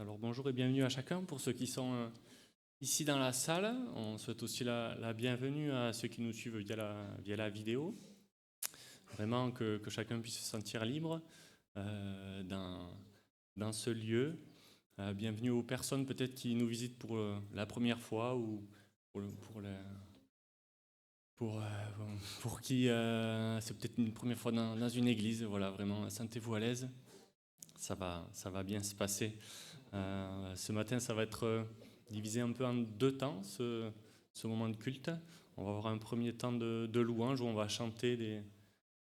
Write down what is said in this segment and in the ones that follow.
Alors bonjour et bienvenue à chacun pour ceux qui sont ici dans la salle. On souhaite aussi la bienvenue à ceux qui nous suivent via la vidéo. Vraiment que chacun puisse se sentir libre dans ce lieu. Bienvenue aux personnes peut-être qui nous visitent pour la première fois ou pour qui c'est peut-être une première fois dans une église. Voilà, vraiment, sentez-vous à l'aise. Ça va bien se passer. Ce matin, ça va être divisé un peu en deux temps, ce moment de culte. On va avoir un premier temps de louange où on va chanter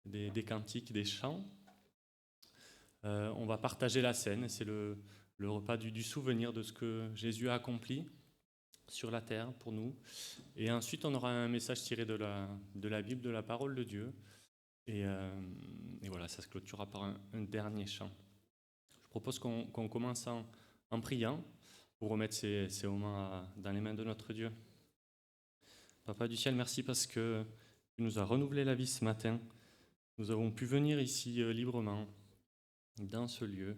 des cantiques, des chants. On va partager la scène, c'est le repas du souvenir de ce que Jésus a accompli sur la terre pour nous. Et ensuite, on aura un message tiré de la Bible, de la parole de Dieu. Et voilà, ça se clôturera par un dernier chant. Je propose qu'on commence en priant pour remettre ces moments dans les mains de notre Dieu. Papa du ciel, merci parce que tu nous as renouvelé la vie ce matin. Nous avons pu venir ici librement, dans ce lieu.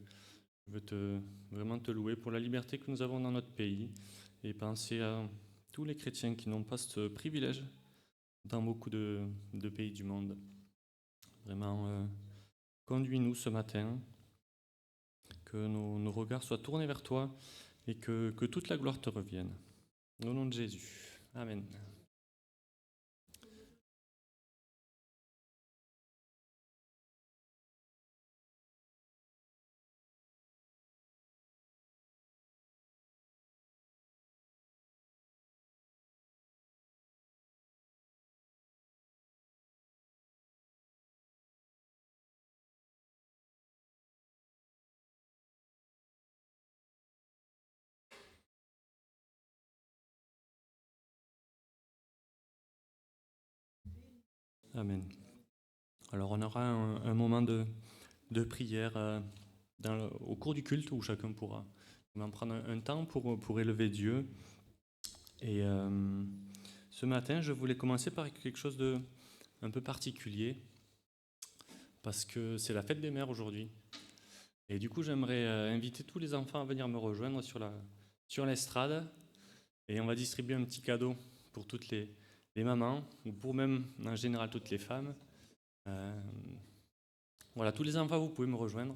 Je veux vraiment te louer pour la liberté que nous avons dans notre pays et penser à tous les chrétiens qui n'ont pas ce privilège dans beaucoup de pays du monde. Vraiment, conduis-nous ce matin, que nos regards soient tournés vers toi et que toute la gloire te revienne. Au nom de Jésus. Amen. Amen. Alors on aura un moment de prière au cours du culte où chacun pourra prendre un temps pour élever Dieu. Et ce matin, je voulais commencer par quelque chose de un peu particulier parce que c'est la fête des mères aujourd'hui. Et du coup, j'aimerais inviter tous les enfants à venir me rejoindre sur l'estrade et on va distribuer un petit cadeau pour toutes les mamans ou pour même en général toutes les femmes. Voilà, tous les enfants, vous pouvez me rejoindre.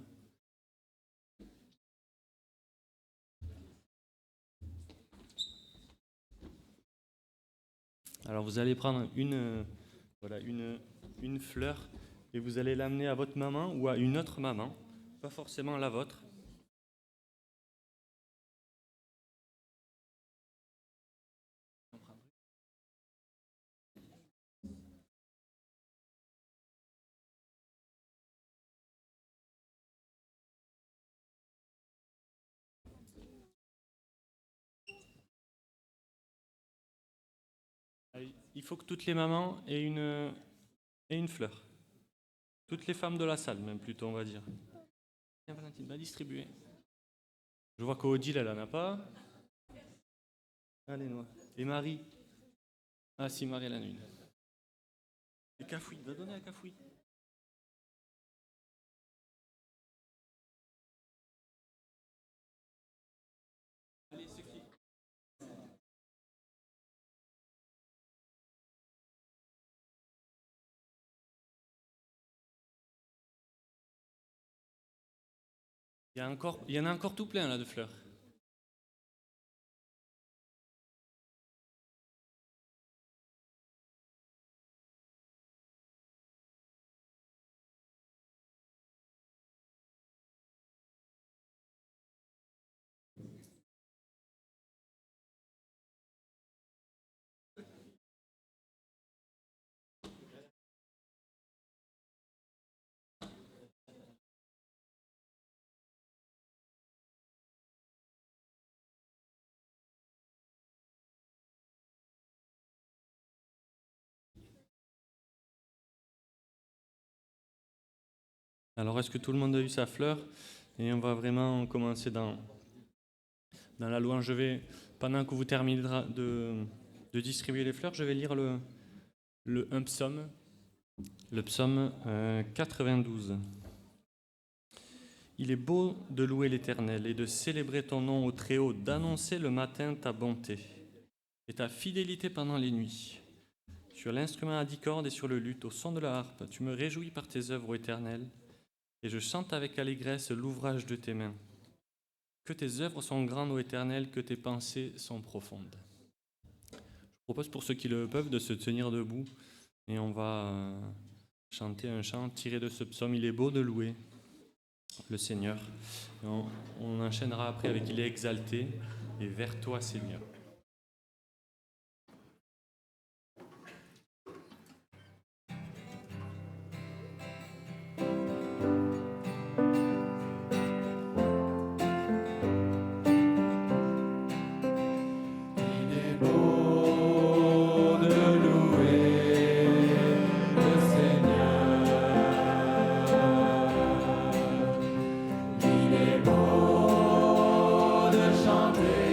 Alors vous allez prendre une fleur et vous allez l'amener à votre maman ou à une autre maman, pas forcément la vôtre. Il faut que toutes les mamans aient une fleur. Toutes les femmes de la salle, même plutôt, on va dire. Tiens, Valentine, va distribuer. Je vois qu'Odile, elle en a pas. Allez, Noah. Et Marie? Ah si, Marie, elle en a une. Et Cafoui, va donner à Cafoui. Allez, ceux qui... Il y en a encore tout plein, là, de fleurs. Alors, est-ce que tout le monde a eu sa fleur? Et on va vraiment commencer dans la louange. Pendant que vous terminez de distribuer les fleurs, je vais lire un psaume, le psaume 92. Il est beau de louer l'Éternel et de célébrer ton nom au Très-Haut, d'annoncer le matin ta bonté et ta fidélité pendant les nuits. Sur l'instrument à 10 cordes et sur le luth, au son de la harpe, tu me réjouis par tes œuvres, ô Éternel, et je chante avec allégresse l'ouvrage de tes mains. Que tes œuvres sont grandes, ô Éternel, que tes pensées sont profondes. Je propose pour ceux qui le peuvent de se tenir debout et on va chanter un chant tiré de ce psaume. Il est beau de louer le Seigneur. Et on enchaînera après avec Il est exalté et vers toi, Seigneur. Il est beau de chanter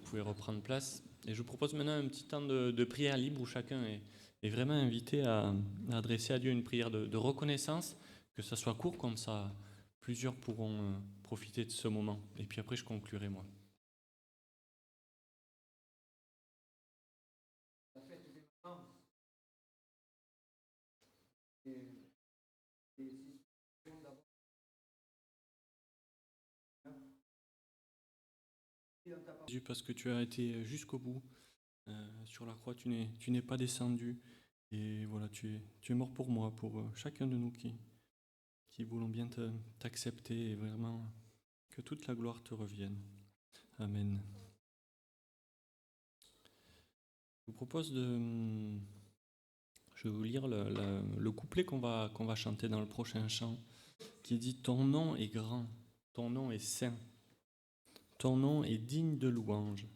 pouvez reprendre place. Et je vous propose maintenant un petit temps de prière libre où chacun est vraiment invité à adresser à Dieu une prière de reconnaissance, que ça soit court comme ça, plusieurs pourront profiter de ce moment. Et puis après, je conclurai moi. Jésus, parce que tu as été jusqu'au bout. Sur la croix, tu n'es pas descendu. Et voilà, tu es mort pour moi, pour chacun de nous qui voulons bien t'accepter et vraiment que toute la gloire te revienne. Amen. Je vous propose je vais vous lire le couplet qu'on va chanter dans le prochain chant, qui dit « Ton nom est grand, ton nom est saint, ton nom est digne de louange.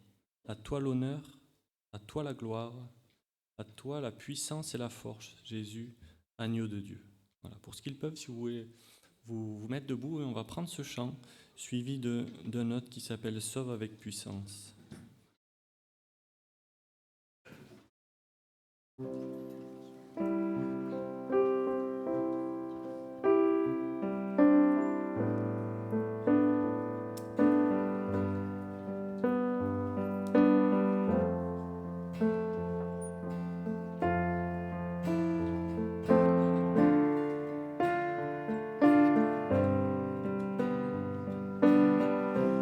À toi l'honneur, à toi la gloire, à toi la puissance et la force, Jésus, agneau de Dieu. » Voilà, pour ce qu'ils peuvent, si vous voulez vous mettre debout, et on va prendre ce chant, suivi d'un autre qui s'appelle « Sauve avec puissance ».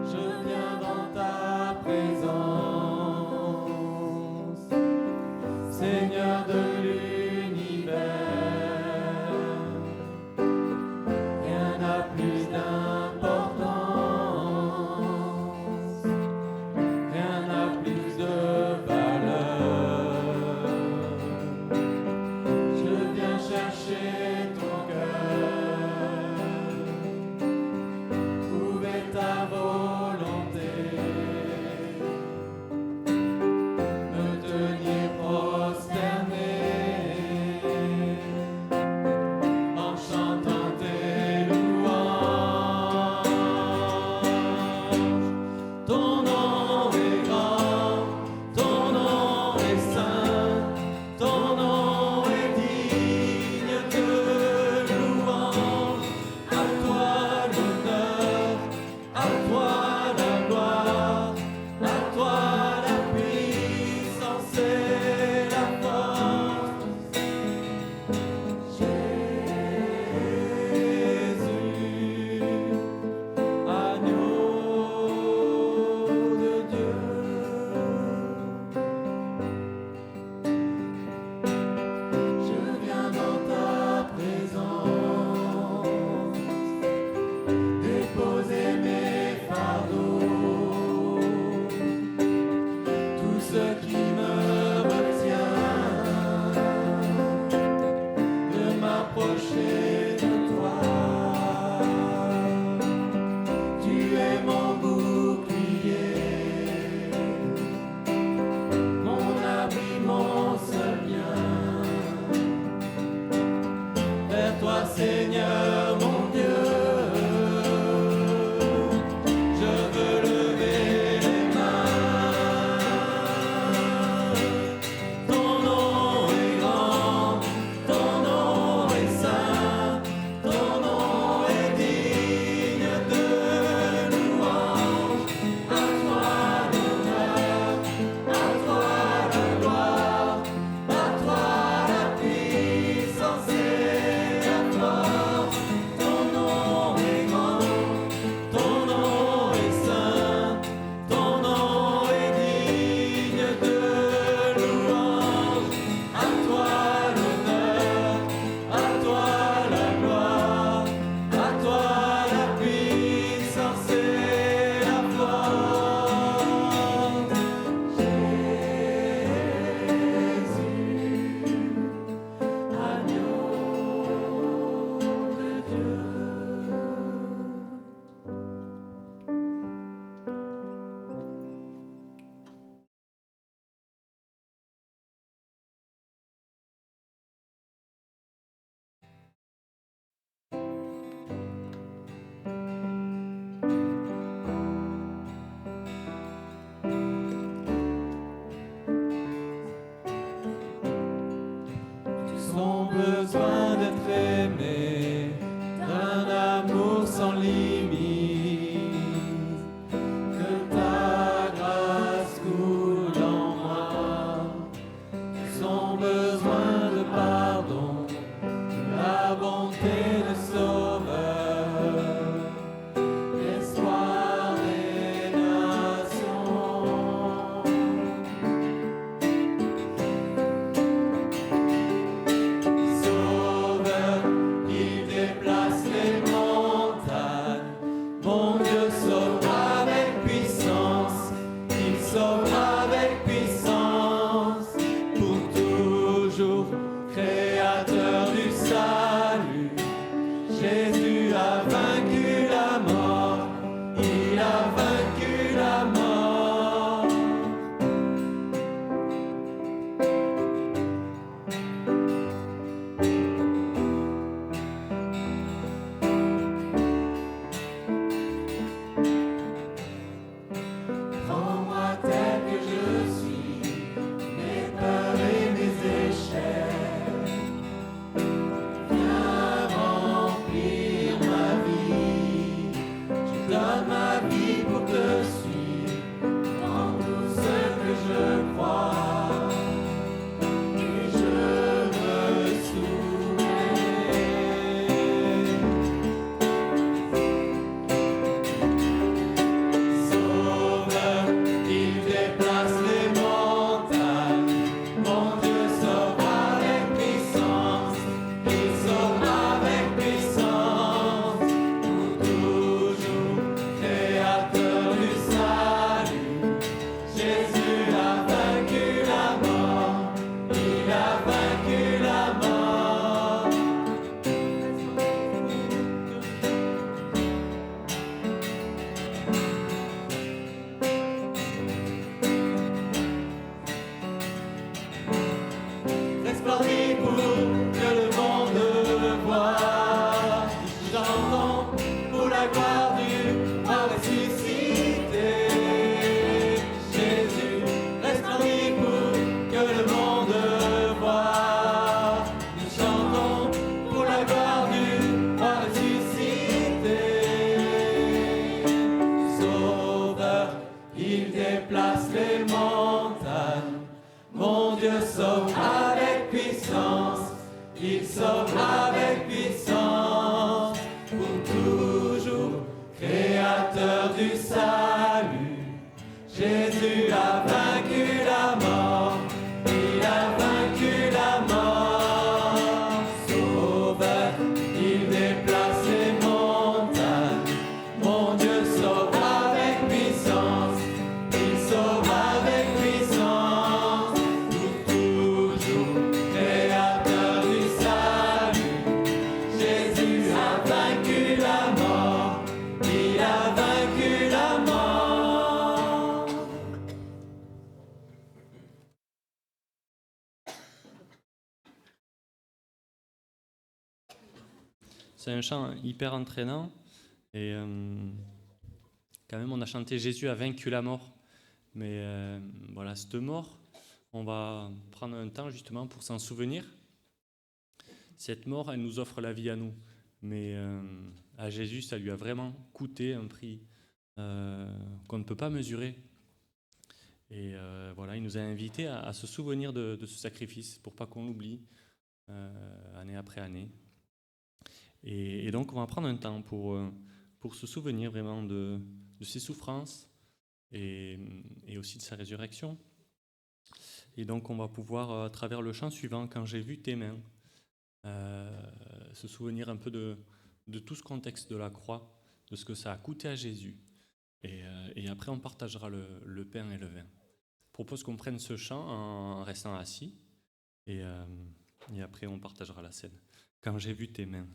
Je viens dans ta présence. Son besoin d'être aimé, d'un amour sans limite, que ta grâce coule en moi, son besoin de pardon, la bonté de Sauveur, l'espoir des nations. Sauveur, il déplace les montagnes, mon Dieu sauve avec puissance, il sauve avec puissance, pour toujours, créateur du salut. Jésus a vaincu la mort, il a vaincu la mort. Prends-moi tel que je suis, mes peurs et mes échecs. Viens remplir ma vie, je donne ma vie pour te suivre, dans tout ce que je crois, et je me soumets. Sauveur, il déplace les montagnes, mon Dieu sauve avec puissance, il sauve avec puissance, pour toujours, créateur du salut. Jésus a vaincu la mort, il a vaincu la mort. Resplendis pour que le monde voie. Chantons pour la gloire du roi ressuscité. Jésus, resplendis pour que le monde voie. Nous chantons pour la gloire du roi ressuscité. Sauveur, il déplace les montagnes. Mon Dieu sauve avec puissance, il sauve avec puissance, pour toujours, créateur du salut. Jésus a vaincu la mort, il a vaincu la mort. Sauveur, il déplace les montagnes, mon Dieu sauve avec puissance, il sauve avec puissance, pour toujours, créateur du salut. Jésus a vaincu la mort, il a vaincu la mort. C'est un chant hyper entraînant et quand même on a chanté Jésus a vaincu la mort. Mais voilà, cette mort, on va prendre un temps justement pour s'en souvenir. Cette mort, elle nous offre la vie à nous. Mais à Jésus, ça lui a vraiment coûté un prix qu'on ne peut pas mesurer. Et voilà, il nous a invités à se souvenir de ce sacrifice pour pas qu'on l'oublie année après année. Et donc, on va prendre un temps pour se souvenir vraiment de ses souffrances et aussi de sa résurrection. Et donc, on va pouvoir, à travers le chant suivant, quand j'ai vu tes mains, se souvenir un peu de tout ce contexte de la croix, de ce que ça a coûté à Jésus. Et après, on partagera le pain et le vin. Je propose qu'on prenne ce chant en restant assis et après, on partagera la scène. Quand j'ai vu tes mains.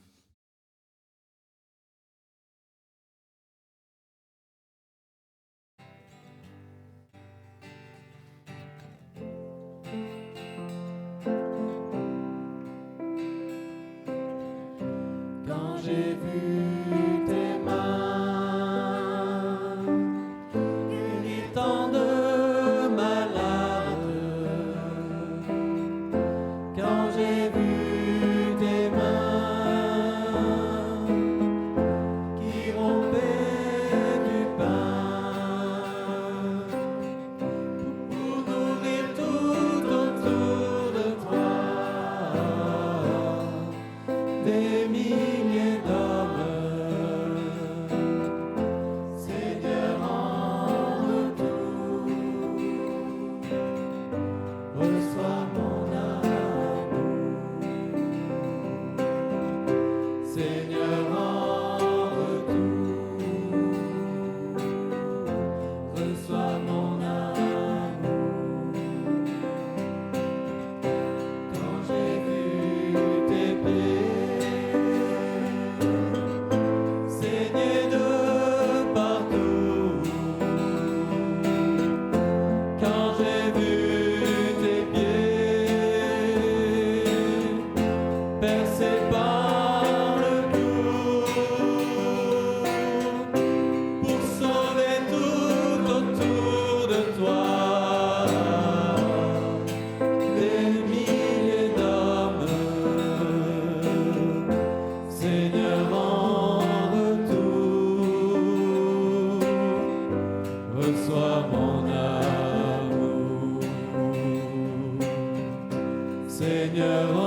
Quand j'ai vu tes mains guérir tant de malades, quand j'ai vu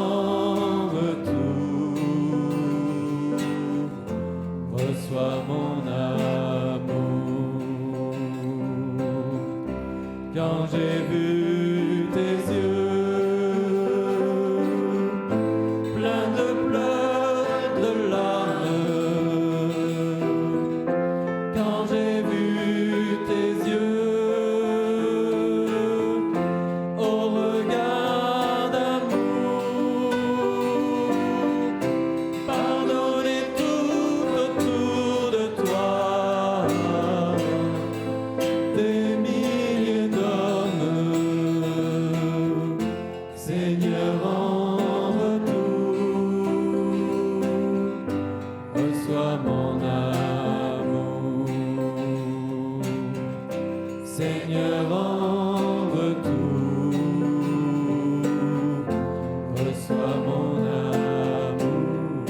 en retour, reçois mon amour. Quand j'ai vu tes yeux pleins de pleurs, de larmes, quand j'ai vu tes yeux au regard d'amour, pardonner tout autour de toi, des milliers d'hommes, Seigneur en retour, reçois mon amour. Seigneur en retour, reçois mon amour.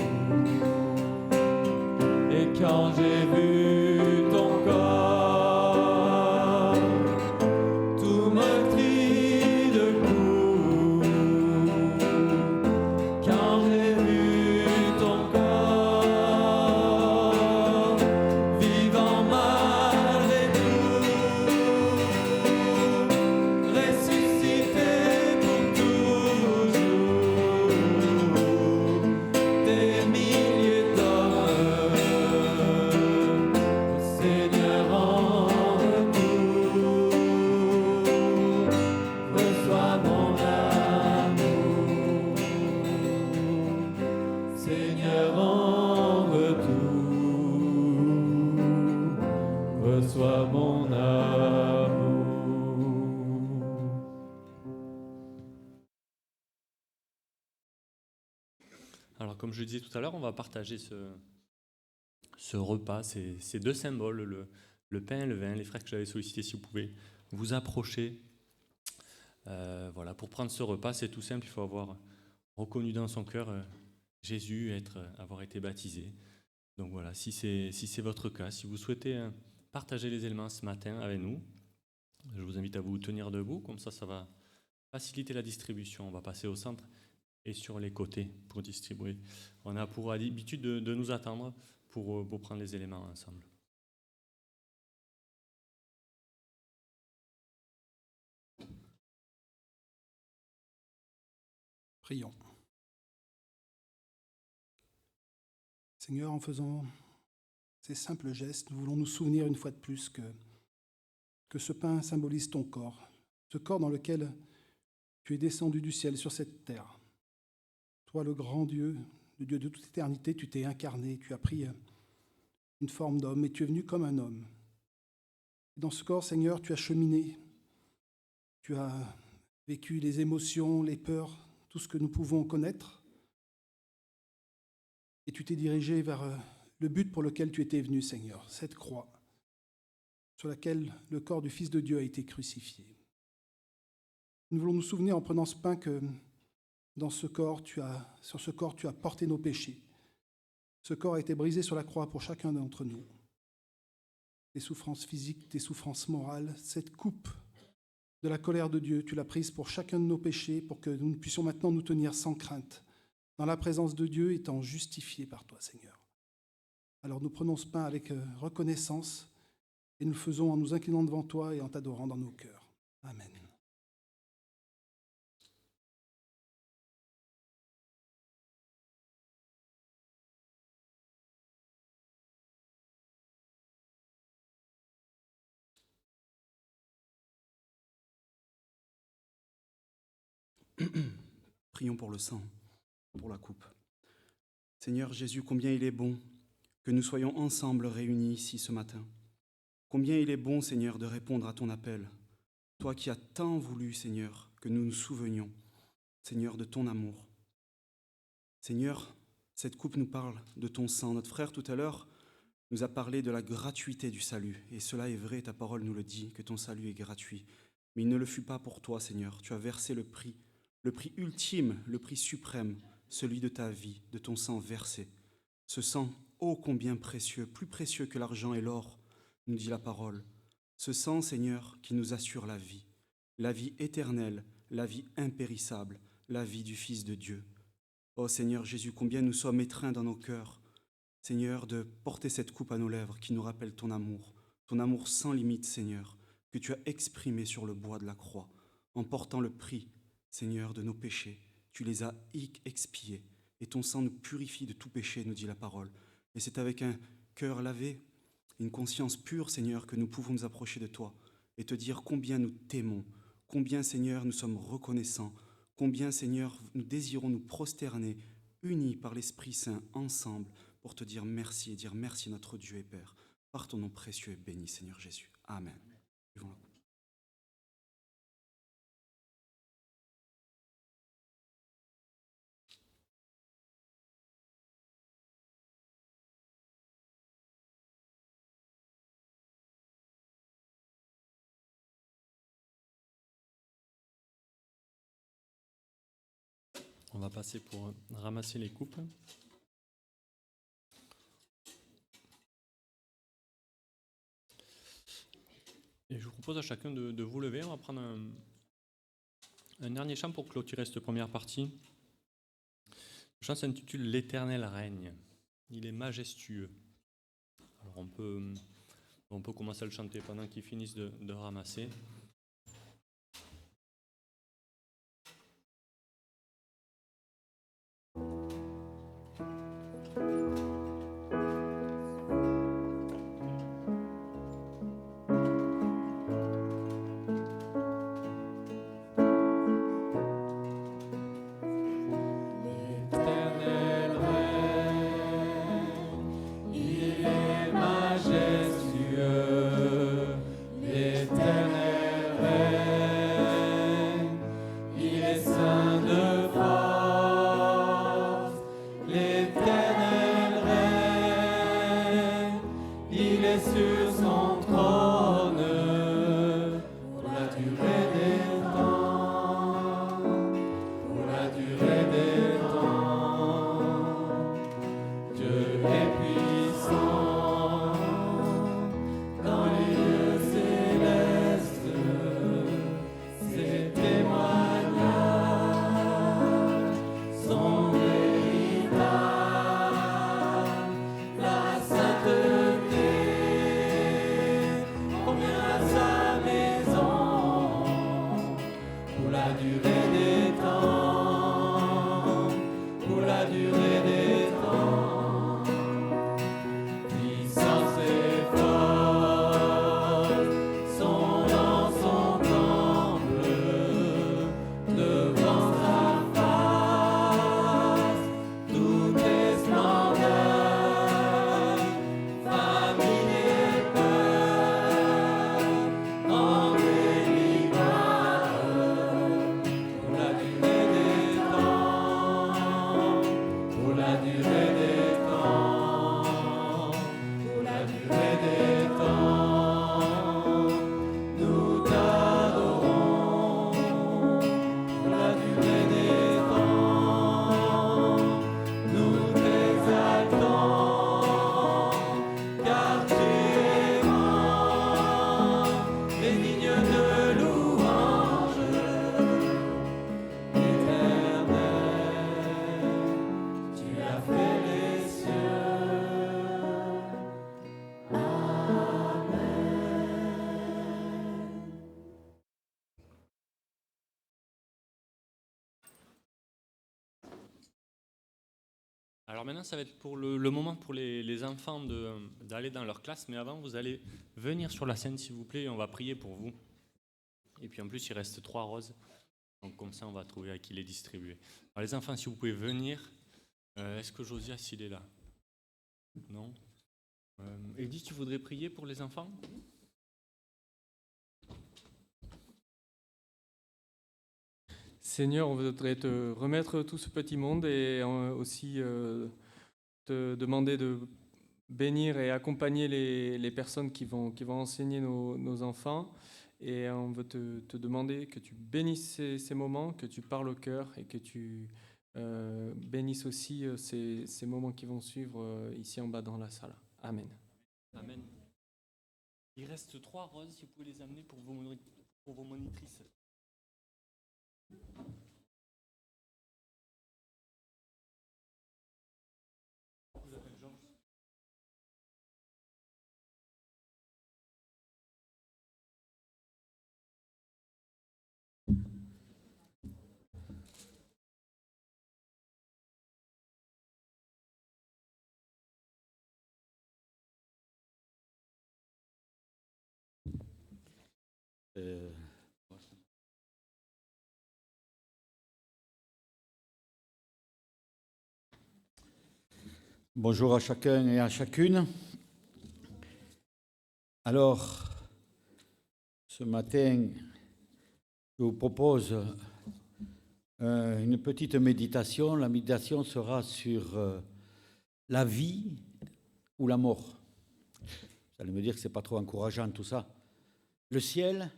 Et quand j'ai vu ton corps, tout meurtri de coups, quand j'ai vu ton corps, vivant malgré tout, ressuscité pour toujours, des milliers d'hommes, Seigneur en retour, reçois mon amour. Seigneur en retour, reçois mon amour. Alors, comme je le disais tout à l'heure, on va partager ce repas, ces deux symboles, le pain et le vin. Les frères que j'avais sollicités, si vous pouvez vous approcher. Voilà, pour prendre ce repas, c'est tout simple. Il faut avoir reconnu dans son cœur Jésus, avoir été baptisé. Donc voilà, si c'est votre cas, si vous souhaitez partager les éléments ce matin avec nous, je vous invite à vous tenir debout. Comme ça va faciliter la distribution. On va passer au centre et sur les côtés pour distribuer. On a pour habitude de nous attendre pour prendre les éléments ensemble. Prions. Seigneur, en faisant ces simples gestes, nous voulons nous souvenir une fois de plus que ce pain symbolise ton corps, ce corps dans lequel tu es descendu du ciel sur cette terre. Toi, le grand Dieu, le Dieu de toute éternité, tu t'es incarné, tu as pris une forme d'homme et tu es venu comme un homme. Et dans ce corps, Seigneur, tu as cheminé, tu as vécu les émotions, les peurs, tout ce que nous pouvons connaître. Et tu t'es dirigé vers le but pour lequel tu étais venu, Seigneur, cette croix sur laquelle le corps du Fils de Dieu a été crucifié. Nous voulons nous souvenir en prenant ce pain que sur ce corps, tu as porté nos péchés. Ce corps a été brisé sur la croix pour chacun d'entre nous. Tes souffrances physiques, tes souffrances morales, cette coupe de la colère de Dieu, tu l'as prise pour chacun de nos péchés, pour que nous puissions maintenant nous tenir sans crainte, dans la présence de Dieu, étant justifiés par toi, Seigneur. Alors nous prenons ce pain avec reconnaissance et nous le faisons en nous inclinant devant toi et en t'adorant dans nos cœurs. Amen. Prions pour le sang, pour la coupe. Seigneur Jésus, combien il est bon que nous soyons ensemble réunis ici ce matin. Combien il est bon, Seigneur, de répondre à ton appel. Toi qui as tant voulu, Seigneur, que nous nous souvenions, Seigneur, de ton amour. Seigneur, cette coupe nous parle de ton sang. Notre frère, tout à l'heure, nous a parlé de la gratuité du salut. Et cela est vrai, ta parole nous le dit, que ton salut est gratuit. Mais il ne le fut pas pour toi, Seigneur. Tu as versé le prix ultime, le prix suprême, celui de ta vie, de ton sang versé. Ce sang, ô combien précieux, plus précieux que l'argent et l'or, nous dit la parole. Ce sang, Seigneur, qui nous assure la vie éternelle, la vie impérissable, la vie du Fils de Dieu, Ô Seigneur Jésus, combien nous sommes étreints dans nos cœurs, Seigneur, de porter cette coupe à nos lèvres qui nous rappelle ton amour sans limite, Seigneur, que tu as exprimé sur le bois de la croix, en portant le prix, Seigneur, de nos péchés. Tu les as expiés, et ton sang nous purifie de tout péché, nous dit la parole. Et c'est avec un cœur lavé, une conscience pure, Seigneur, que nous pouvons nous approcher de toi et te dire combien nous t'aimons, combien, Seigneur, nous sommes reconnaissants, combien, Seigneur, nous désirons nous prosterner, unis par l'Esprit Saint, ensemble, pour te dire merci et dire merci notre Dieu et Père, par ton nom précieux et béni, Seigneur Jésus. Amen. On va passer pour ramasser les coupes. Et je vous propose à chacun de vous lever. On va prendre un dernier chant pour clôturer cette première partie. Le chant s'intitule « L'Éternel règne ». Il est majestueux. Alors on peut commencer à le chanter pendant qu'ils finissent de ramasser. Alors maintenant, ça va être pour le moment pour les enfants d'aller dans leur classe, mais avant, vous allez venir sur la scène, s'il vous plaît, et on va prier pour vous. Et puis en plus, il reste 3 roses, donc comme ça, on va trouver à qui les distribuer. Alors les enfants, si vous pouvez venir, est-ce que Josias, il est là? Non. Edith, tu voudrais prier pour les enfants? Seigneur, on voudrait te remettre tout ce petit monde et aussi te demander de bénir et accompagner les personnes qui vont enseigner nos enfants. Et on veut te demander que tu bénisses ces moments, que tu parles au cœur et que tu bénisses aussi ces moments qui vont suivre ici en bas dans la salle. Amen. Amen. Il reste 3 roses, si vous pouvez les amener pour vos monitrices. Bonjour à chacun et à chacune. Alors, ce matin, je vous propose une petite méditation. La méditation sera sur la vie ou la mort. Vous allez me dire que ce n'est pas trop encourageant tout ça. Le ciel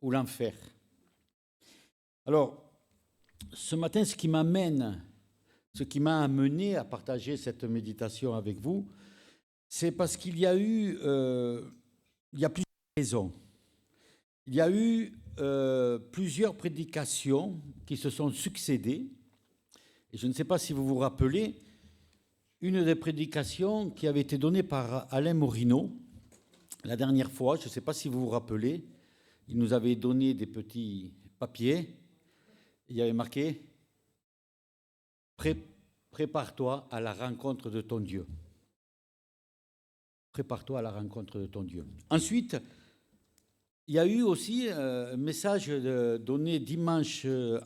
ou l'enfer. Alors, ce matin, ce qui m'a amené à partager cette méditation avec vous, c'est parce qu'il y a plusieurs raisons. Il y a eu plusieurs prédications qui se sont succédées. Et je ne sais pas si vous vous rappelez, une des prédications qui avait été donnée par Alain Morino, la dernière fois, je ne sais pas si vous vous rappelez, il nous avait donné des petits papiers. Il y avait marqué « Prépare-toi à la rencontre de ton Dieu ». Prépare-toi à la rencontre de ton Dieu. Ensuite, il y a eu aussi un message donné dimanche, il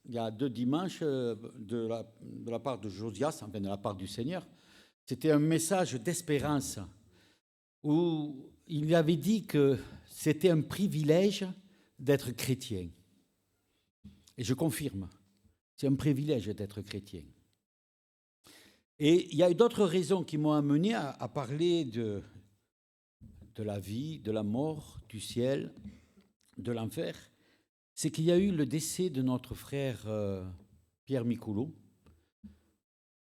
y a 2 dimanches, de la part de Josias, enfin de la part du Seigneur. C'était un message d'espérance où il avait dit que c'était un privilège d'être chrétien. Et je confirme, c'est un privilège d'être chrétien. Et il y a eu d'autres raisons qui m'ont amené à parler de la vie, de la mort, du ciel, de l'enfer. C'est qu'il y a eu le décès de notre frère Pierre Micoulot.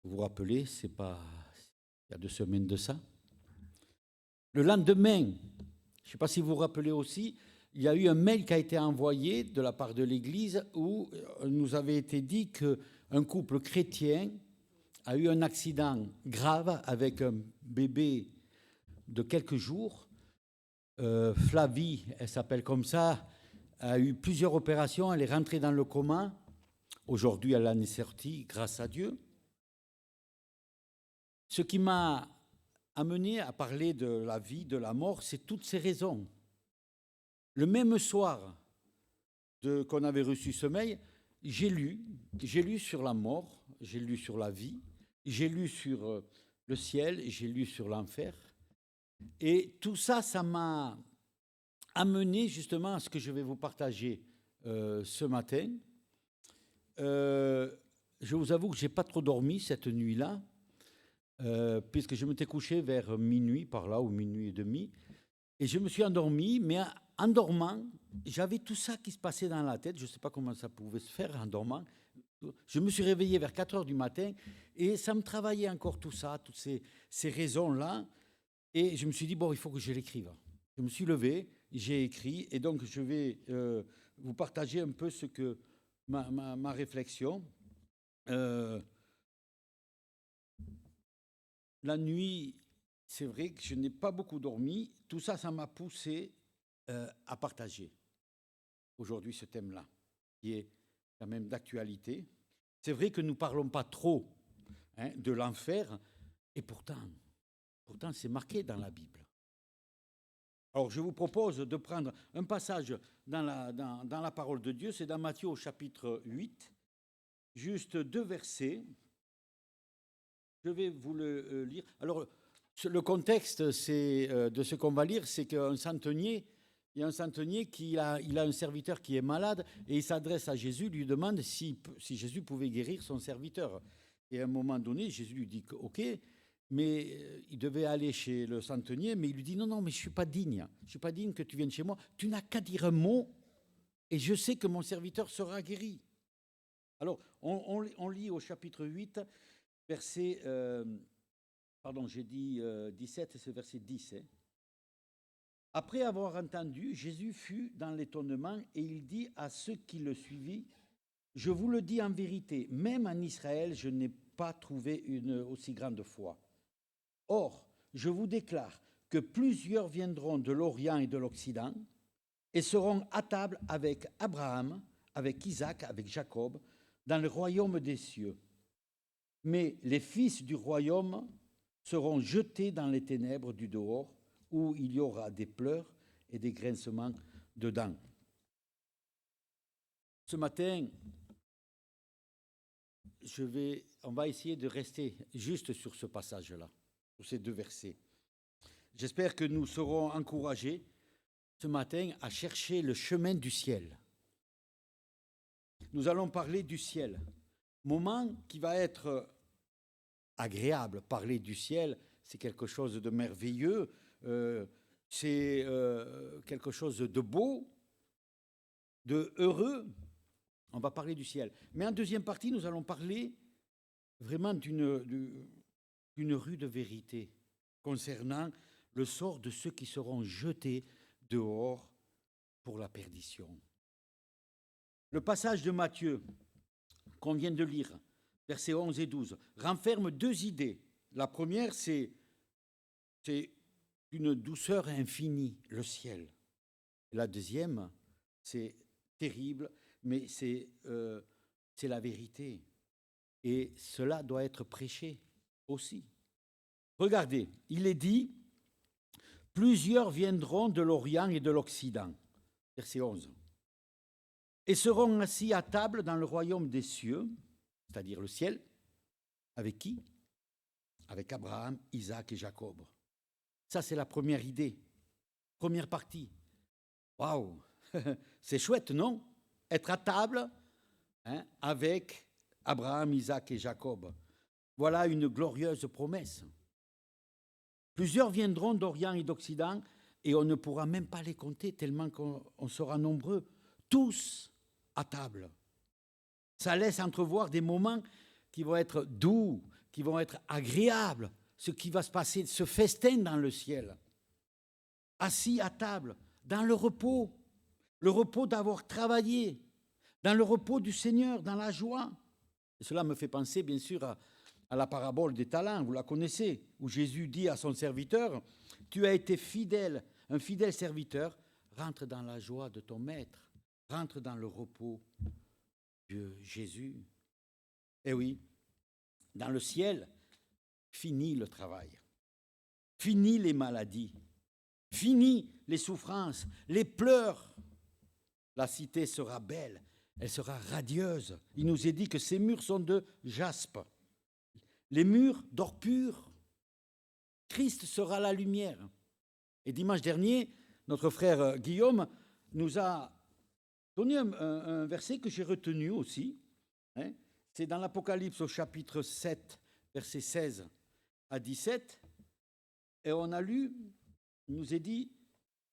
Vous vous rappelez, c'est pas il y a 2 semaines de ça. Le lendemain, je ne sais pas si vous vous rappelez aussi, il y a eu un mail qui a été envoyé de la part de l'Église où nous avait été dit qu'un couple chrétien a eu un accident grave avec un bébé de quelques jours. Flavie, elle s'appelle comme ça, a eu plusieurs opérations, elle est rentrée dans le coma. Aujourd'hui, elle en est sortie, grâce à Dieu. Ce qui m'a amené à parler de la vie, de la mort, c'est toutes ces raisons. Le même soir qu'on avait reçu ce mail, j'ai lu sur la mort, j'ai lu sur la vie, j'ai lu sur le ciel, j'ai lu sur l'enfer. Et tout ça, ça m'a amené justement à ce que je vais vous partager ce matin. Je vous avoue que je n'ai pas trop dormi cette nuit-là, puisque je m'étais couché vers minuit par là, ou minuit et demi, et je me suis endormi, mais en dormant, j'avais tout ça qui se passait dans la tête. Je ne sais pas comment ça pouvait se faire en dormant. Je me suis réveillé vers 4 heures du matin et ça me travaillait encore tout ça, toutes ces raisons-là. Et je me suis dit, bon, il faut que je l'écrive. Je me suis levé, j'ai écrit, et donc je vais vous partager un peu ce que ma réflexion. La nuit, c'est vrai que je n'ai pas beaucoup dormi. Tout ça, ça m'a poussé à partager aujourd'hui ce thème-là, qui est quand même d'actualité. C'est vrai que nous ne parlons pas trop de l'enfer, et pourtant c'est marqué dans la Bible. Alors je vous propose de prendre un passage dans la parole de Dieu, c'est dans Matthieu au chapitre 8, juste 2 versets. Je vais vous le lire. Alors le contexte de ce qu'on va lire, c'est qu'un centenier, il y a un centenier qui il a un serviteur qui est malade et il s'adresse à Jésus, lui demande si Jésus pouvait guérir son serviteur. Et à un moment donné, Jésus lui dit OK, mais il devait aller chez le centenier, mais il lui dit non, mais je ne suis pas digne que tu viennes chez moi. Tu n'as qu'à dire un mot et je sais que mon serviteur sera guéri. Alors, on lit au chapitre 8, verset, j'ai dit 17, c'est verset 10. Après avoir entendu, Jésus fut dans l'étonnement et il dit à ceux qui le suivaient, « Je vous le dis en vérité, même en Israël, je n'ai pas trouvé une aussi grande foi. Or, je vous déclare que plusieurs viendront de l'Orient et de l'Occident et seront à table avec Abraham, avec Isaac, avec Jacob, dans le royaume des cieux. Mais les fils du royaume seront jetés dans les ténèbres du dehors, où il y aura des pleurs et des grincements de dents. » Ce matin, on va essayer de rester juste sur ce passage-là, sur ces 2 versets. J'espère que nous serons encouragés ce matin à chercher le chemin du ciel. Nous allons parler du ciel, moment qui va être agréable. Parler du ciel, c'est quelque chose de merveilleux, c'est quelque chose de beau, de heureux. On va parler du ciel. Mais en deuxième partie, nous allons parler vraiment d'une rude vérité concernant le sort de ceux qui seront jetés dehors pour la perdition. Le passage de Matthieu qu'on vient de lire, versets 11 et 12, renferme 2 idées. La première, c'est une douceur infinie, le ciel. La deuxième, c'est terrible, mais c'est la vérité. Et cela doit être prêché aussi. Regardez, il est dit, plusieurs viendront de l'Orient et de l'Occident, verset 11, et seront assis à table dans le royaume des cieux, c'est-à-dire le ciel, avec qui? Avec Abraham, Isaac et Jacob. Ça, c'est la première idée, première partie. Waouh, c'est chouette, non? Être à table avec Abraham, Isaac et Jacob. Voilà une glorieuse promesse. Plusieurs viendront d'Orient et d'Occident et on ne pourra même pas les compter tellement qu'on sera nombreux, tous à table. Ça laisse entrevoir des moments qui vont être doux, qui vont être agréables, ce qui va se passer, ce festin dans le ciel. Assis à table, dans le repos d'avoir travaillé, dans le repos du Seigneur, dans la joie. Et cela me fait penser, bien sûr, à la parabole des talents, vous la connaissez, où Jésus dit à son serviteur, « Tu as été fidèle, un fidèle serviteur, rentre dans la joie de ton maître, rentre dans le repos de Jésus. » Eh oui, dans le ciel, fini le travail, fini les maladies, fini les souffrances, les pleurs. La cité sera belle, elle sera radieuse. Il nous est dit que ces murs sont de jaspe, les murs d'or pur. Christ sera la lumière. Et dimanche dernier, notre frère Guillaume nous a donné un verset que j'ai retenu aussi. C'est dans l'Apocalypse au chapitre 7, versets 16 à 17. Et on a lu, il nous est dit,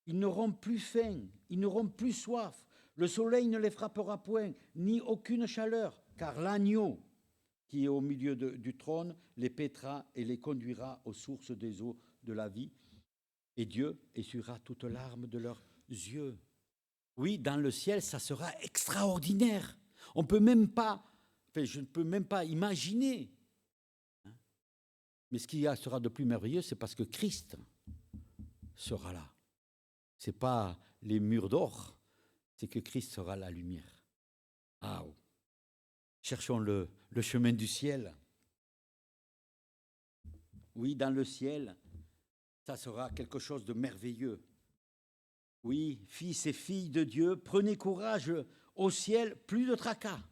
ils n'auront plus faim, ils n'auront plus soif. Le soleil ne les frappera point, ni aucune chaleur, car l'agneau qui est au milieu du trône les paîtra et les conduira aux sources des eaux de la vie. Et Dieu essuiera toute larme de leurs yeux. Oui, dans le ciel, ça sera extraordinaire. On peut même pas, je ne peux même pas imaginer. Mais ce qui sera de plus merveilleux, c'est parce que Christ sera là. Ce n'est pas les murs d'or, c'est que Christ sera la lumière. Ah, cherchons le chemin du ciel. Oui, dans le ciel, ça sera quelque chose de merveilleux. Oui, fils et filles de Dieu, prenez courage. Au ciel, plus de tracas,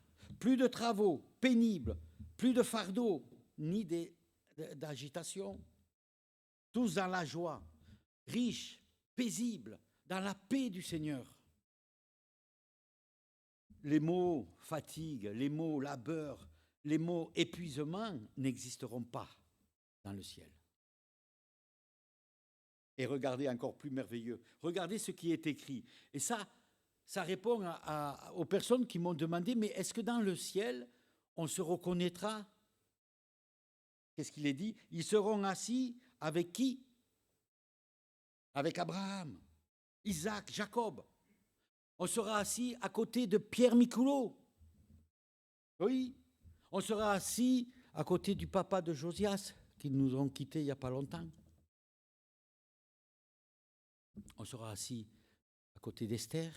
plus de travaux pénibles, plus de fardeaux, ni d'agitation. Tous dans la joie, riches, paisibles, dans la paix du Seigneur. Les mots fatigue, les mots labeur, les mots épuisement n'existeront pas dans le ciel. Et regardez encore plus merveilleux, regardez ce qui est écrit. Et ça répond aux personnes qui m'ont demandé, mais est-ce que dans le ciel, on se reconnaîtra? Qu'est-ce qu'il est dit? Ils seront assis avec qui? Avec Abraham, Isaac, Jacob. On sera assis à côté de Pierre Micoulot. Oui, on sera assis à côté du papa de Josias, qui nous ont quittés il n'y a pas longtemps. On sera assis à côté d'Esther,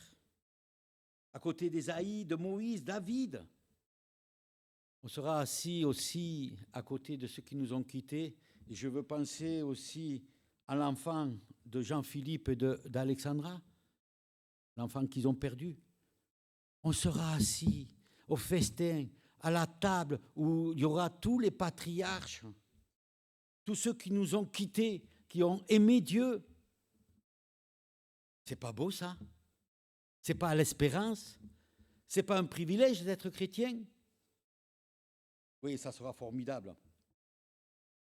à côté d'Ésaïe, de Moïse, David. On sera assis aussi à côté de ceux qui nous ont quittés. Et je veux penser aussi à l'enfant de Jean-Philippe et d'Alexandra, l'enfant qu'ils ont perdu. On sera assis au festin, à la table où il y aura tous les patriarches, tous ceux qui nous ont quittés, qui ont aimé Dieu. C'est pas beau ça? C'est pas l'espérance? C'est pas un privilège d'être chrétien? Oui, ça sera formidable.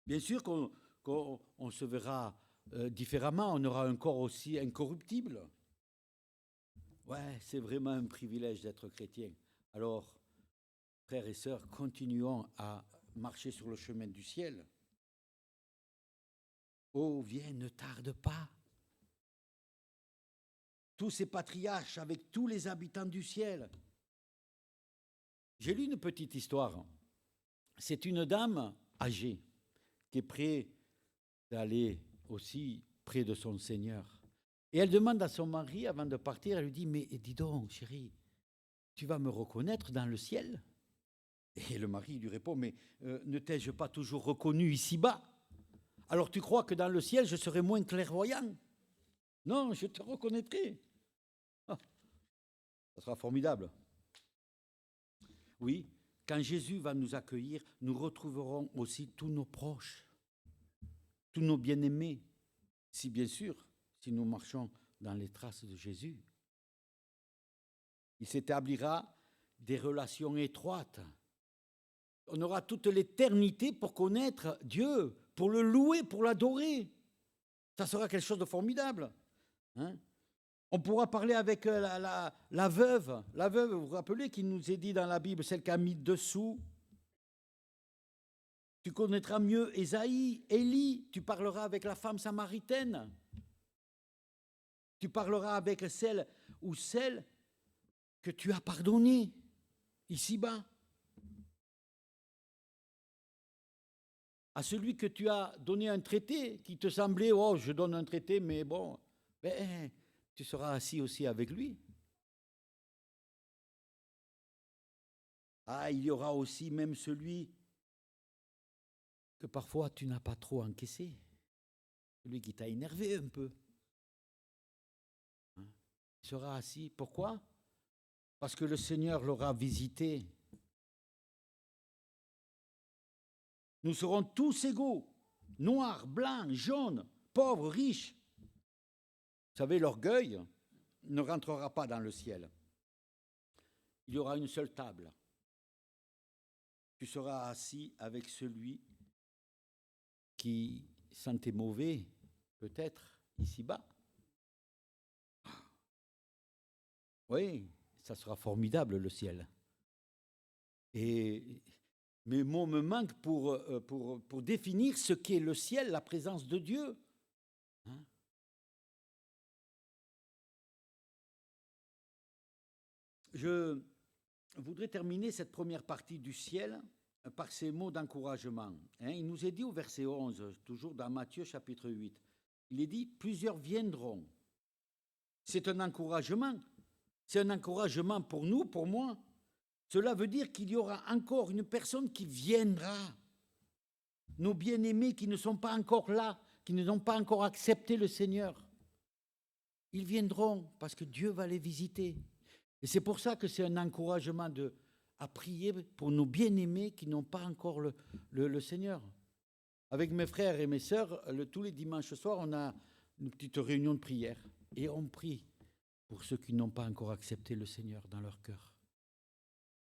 Bien sûr qu'on se verra différemment, on aura un corps aussi incorruptible. Ouais, c'est vraiment un privilège d'être chrétien. Alors, frères et sœurs, continuons à marcher sur le chemin du ciel. Oh, viens, ne tarde pas. Tous ces patriarches avec tous les habitants du ciel. J'ai lu une petite histoire. C'est une dame âgée qui est prête d'aller aussi près de son Seigneur. Et elle demande à son mari, avant de partir, elle lui dit, mais dis donc, chérie, tu vas me reconnaître dans le ciel? Et le mari lui répond, mais ne t'ai-je pas toujours reconnu ici-bas? Alors tu crois que dans le ciel, je serai moins clairvoyant? Non, je te reconnaîtrai. Ah, ça sera formidable. Oui, quand Jésus va nous accueillir, nous retrouverons aussi tous nos proches, tous nos bien-aimés, si bien sûr, si nous marchons dans les traces de Jésus. Il s'établira des relations étroites. On aura toute l'éternité pour connaître Dieu, pour le louer, pour l'adorer. Ça sera quelque chose de formidable. Hein? On pourra parler avec la veuve. La veuve, vous vous rappelez qu'il nous est dit dans la Bible, celle qui a mis dessous. Tu connaîtras mieux Ésaïe, Élie. Tu parleras avec la femme samaritaine. Tu parleras avec celle ou celle que tu as pardonnée ici-bas. À celui que tu as donné un traité qui te semblait, oh, je donne un traité, mais bon, ben, tu seras assis aussi avec lui. Ah, il y aura aussi même celui que parfois tu n'as pas trop encaissé, celui qui t'a énervé un peu. Hein? Il sera assis. Pourquoi? Parce que le Seigneur l'aura visité. Nous serons tous égaux, noirs, blancs, jaunes, pauvres, riches. Vous savez, l'orgueil ne rentrera pas dans le ciel. Il y aura une seule table. Tu seras assis avec celui qui sentait mauvais, peut-être, ici-bas. Oui, ça sera formidable, le ciel. Et mes mots me manquent pour définir ce qu'est le ciel, la présence de Dieu. Hein? Je voudrais terminer cette première partie du ciel par ces mots d'encouragement. Hein? Il nous est dit au verset 11, toujours dans Matthieu chapitre 8, il est dit « Plusieurs viendront ». C'est un encouragement. C'est un encouragement pour nous, pour moi. Cela veut dire qu'il y aura encore une personne qui viendra. Nos bien-aimés qui ne sont pas encore là, qui n'ont pas encore accepté le Seigneur. Ils viendront parce que Dieu va les visiter. Et c'est pour ça que c'est un encouragement à prier pour nos bien-aimés qui n'ont pas encore le Seigneur. Avec mes frères et mes sœurs, tous les dimanches soirs, on a une petite réunion de prière. Et on prie pour ceux qui n'ont pas encore accepté le Seigneur dans leur cœur.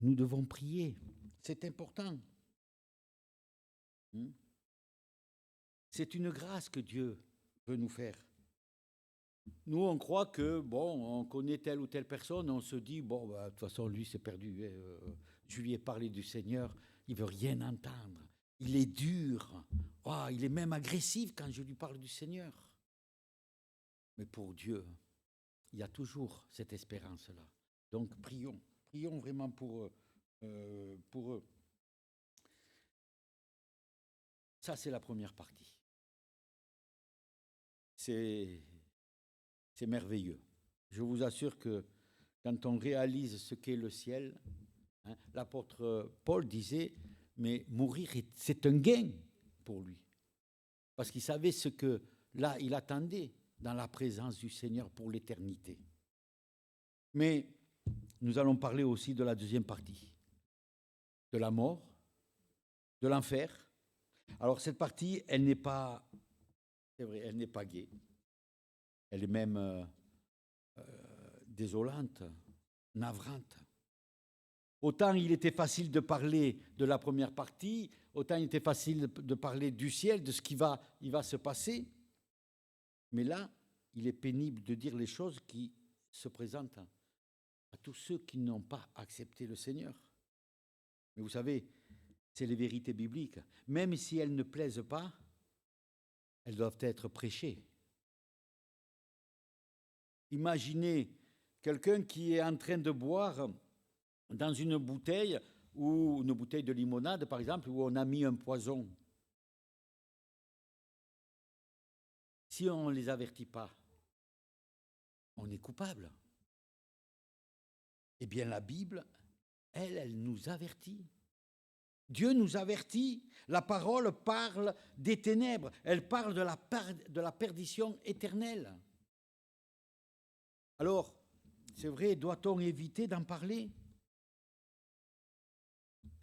Nous devons prier. C'est important. C'est une grâce que Dieu veut nous faire. Nous, on croit que, bon, on connaît telle ou telle personne, on se dit, bon, bah, de toute façon, lui, c'est perdu. Je lui ai parlé du Seigneur, il ne veut rien entendre. Il est dur. Oh, il est même agressif quand je lui parle du Seigneur. Mais pour Dieu, il y a toujours cette espérance-là. Donc, prions. Prions vraiment pour eux. Ça, c'est la première partie. C'est merveilleux. Je vous assure que quand on réalise ce qu'est le ciel, hein, l'apôtre Paul disait, mais mourir, c'est un gain pour lui. Parce qu'il savait ce que, là, il attendait dans la présence du Seigneur pour l'éternité. Mais nous allons parler aussi de la deuxième partie, de la mort, de l'enfer. Alors cette partie, elle n'est pas, c'est vrai, elle n'est pas gaie. Elle est même désolante, navrante. Autant il était facile de parler de la première partie, autant il était facile de parler du ciel, de ce qui va se passer. Mais là, il est pénible de dire les choses qui se présentent à tous ceux qui n'ont pas accepté le Seigneur. Mais vous savez, c'est les vérités bibliques. Même si elles ne plaisent pas, elles doivent être prêchées. Imaginez quelqu'un qui est en train de boire dans une bouteille, ou une bouteille de limonade, par exemple, où on a mis un poison. Si on ne les avertit pas, on est coupable. Eh bien, la Bible, elle nous avertit. Dieu nous avertit. La parole parle des ténèbres. Elle parle de la perdition éternelle. Alors, c'est vrai, doit-on éviter d'en parler?